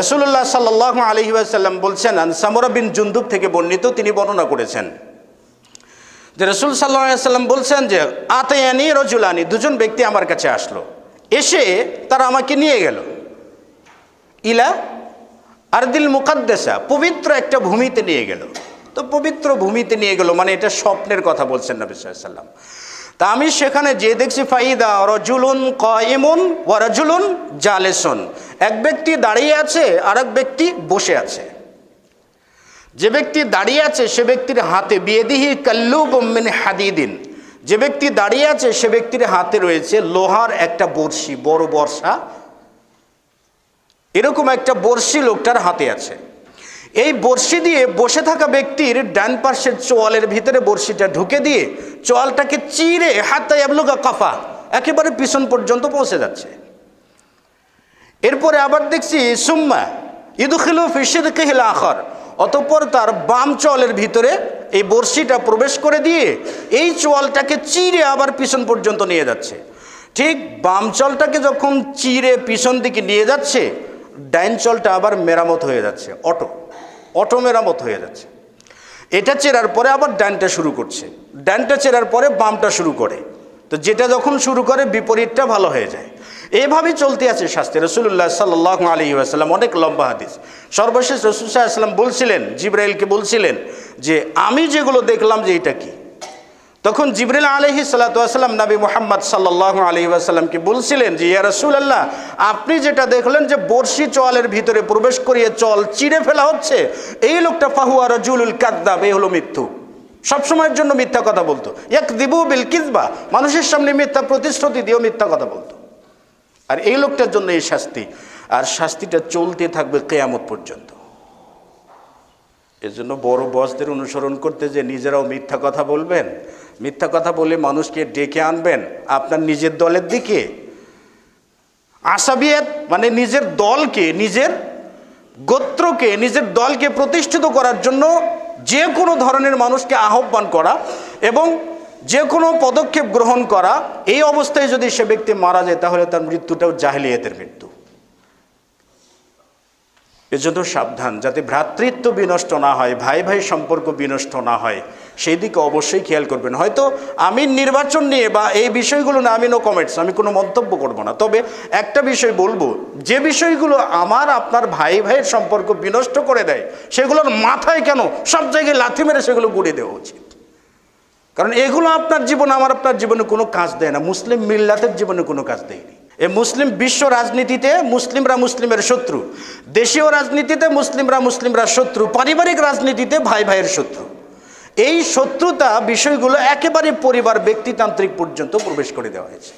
রাসূলুল্লাহ সাল্লাল্লাহু আলাইহি ওয়াসাল্লাম বলছেন, সামরা বিন জুনদুব থেকে বর্ণিত, তিনি বর্ণনা করেছেন যে রাসূল সাল্লাল্লাহু আলাইহি ওয়াসাল্লাম বলছেন যে আতায়ানি রাজুলানি, দুজন ব্যক্তি আমার কাছে আসলো, এসে তারা আমাকে নিয়ে গেল ইলা আরদিল মুকাদ্দাসা, পবিত্র একটা ভূমিতে নিয়ে গেল। তো পবিত্র ভূমিতে নিয়ে গেল মানে এটা স্বপ্নের কথা বলছেন নবী সাল্লাল্লাহু আলাইহি ওয়াসাল্লাম। তা আমি সেখানে যে দেখছি ফাইদা রাজুলুন কায়িমুন ওয়া রাজুলুন জালিসুন, এক ব্যক্তি দাঁড়িয়ে আছে আর এক ব্যক্তি বসে আছে। যে ব্যক্তি দাঁড়িয়ে আছে সে ব্যক্তির হাতে বিয়াদিহি কাল্লুবুম মিন হাদিদিন, যে ব্যক্তি দাঁড়িয়ে আছে সে ব্যক্তির হাতে রয়েছে লোহার একটা বর্শি, বড় বর্ষা, এরকম একটা বর্শি লোকটার হাতে আছে। এই বর্শি দিয়ে বসে থাকা ব্যক্তির ডান পাশের চোয়ালের ভিতরে বর্শিটা ঢুকে দিয়ে চোয়ালটাকে চিরে হাত্তা ইয়াবলুগা কাফা, একেবারে পিছন পর্যন্ত পৌঁছে যাচ্ছে। এরপরে আবার দেখছি সুম্মা ইদখিলু ফি শিদকিহিল আখার, অতঃপর তার বাম চোয়ালের ভিতরে এই বর্শিটা প্রবেশ করে দিয়ে এই চোয়ালটাকে চিরে আবার পিছন পর্যন্ত নিয়ে যাচ্ছে। ঠিক বাম চলটাকে যখন চিরে পিছন দিকে নিয়ে যাচ্ছে, ডাইন চলটা আবার মেরামত হয়ে যাচ্ছে, অটো মেরামত হয়ে যাচ্ছে। এটা চেরার পরে আবার ডানটা শুরু করছে, ডানটা চেরার পরে বামটা শুরু করে, তো যেটা যখন শুরু করে বিপরীতটা ভালো হয়ে যায়। এইভাবেই চলতে আছে শাস্তি। রাসূলুল্লাহ সাল্লাল্লাহু আলাইহি ওয়াসাল্লাম, অনেক লম্বা হাদিস। সর্বশেষ রাসূল সাল্লাল্লাহু আলাইহি ওয়াসাল্লাম বলছিলেন, জিবরাইলকে বলছিলেন যে আমি যেগুলো দেখলাম যে এটা কি। তখন জিবরিল আলাইহিস সালাতু ওয়াসাল্লাম নবী মুহাম্মদ সাল্লাল্লাহু আলাইহি ওয়াসাল্লামকে বলছিলেন যে ইয়া রাসূলুল্লাহ, আপনি যেটা দেখলেন যে বর্শি চোয়ালের ভিতরে প্রবেশ করিয়ে চল চিরে ফেলা হচ্ছে, এই লোকটা ফাহুয়া রাজুলুল কাযযাব, এই হলো মিথ্যু, সবসময়ের জন্য মিথ্যা কথা বলতো। ইয়াকযিবু বিল কিযবা, মানুষের সামনে মিথ্যা প্রতিশ্রুতি দিয়েও মিথ্যা কথা বলতো। আর এই লোকটার জন্য এই শাস্তি, আর শাস্তিটা চলতে থাকবে কিয়ামত পর্যন্ত। এর জন্য বড় বসদের অনুসরণ করতে যে নিজেরাও মিথ্যা কথা বলবেন, মিথ্যা কথা বলে মানুষকে ডেকে আনবেন আপনার নিজের দলের দিকে। আসাবিয়াত মানে নিজের দলকে, নিজের গোত্রকে, নিজের দলকে প্রতিষ্ঠিত করার জন্য যে কোনো ধরনের মানুষকে আহ্বান করা এবং যে কোনো পদক্ষেপ গ্রহণ করা, এই অবস্থায় যদি সে ব্যক্তি মারা যায় তাহলে তার মৃত্যুটাও জাহেলিয়াতের মৃত্যু। এজন্য সাবধান, যাতে ভ্রাতৃত্ব বিনষ্ট না হয়, ভাই ভাই সম্পর্ক বিনষ্ট না হয়, সেই দিকে অবশ্যই খেয়াল করবেন। হয়তো আমি নির্বাচন নিয়ে বা এই বিষয়গুলো না, আমি নো কমেন্টস, আমি কোনো মন্তব্য করব না। তবে একটা বিষয় বলবো, যে বিষয়গুলো আমার আপনার ভাই ভাইয়ের সম্পর্ক বিনষ্ট করে দেয় সেগুলোর মাথায় কেন সব জায়গায় লাথি মেরে সেগুলো গুড়িয়ে দেওয়া উচিত। কারণ এগুলো আপনার জীবন আমার আপনার জীবনে কোনো কাজ দেয় না, মুসলিম মিল্লাতের জীবনে কোনো কাজ দেয়নি। এই মুসলিম বিশ্ব রাজনীতিতে মুসলিমরা মুসলিমের শত্রু, দেশীয় রাজনীতিতে মুসলিমরা শত্রু, পারিবারিক রাজনীতিতে ভাই ভাইয়ের শত্রু। এই শত্রুতা বিষয়গুলো একেবারে পরিবার ব্যক্তিতান্ত্রিক পর্যন্ত প্রবেশ করে দেওয়া হয়েছে।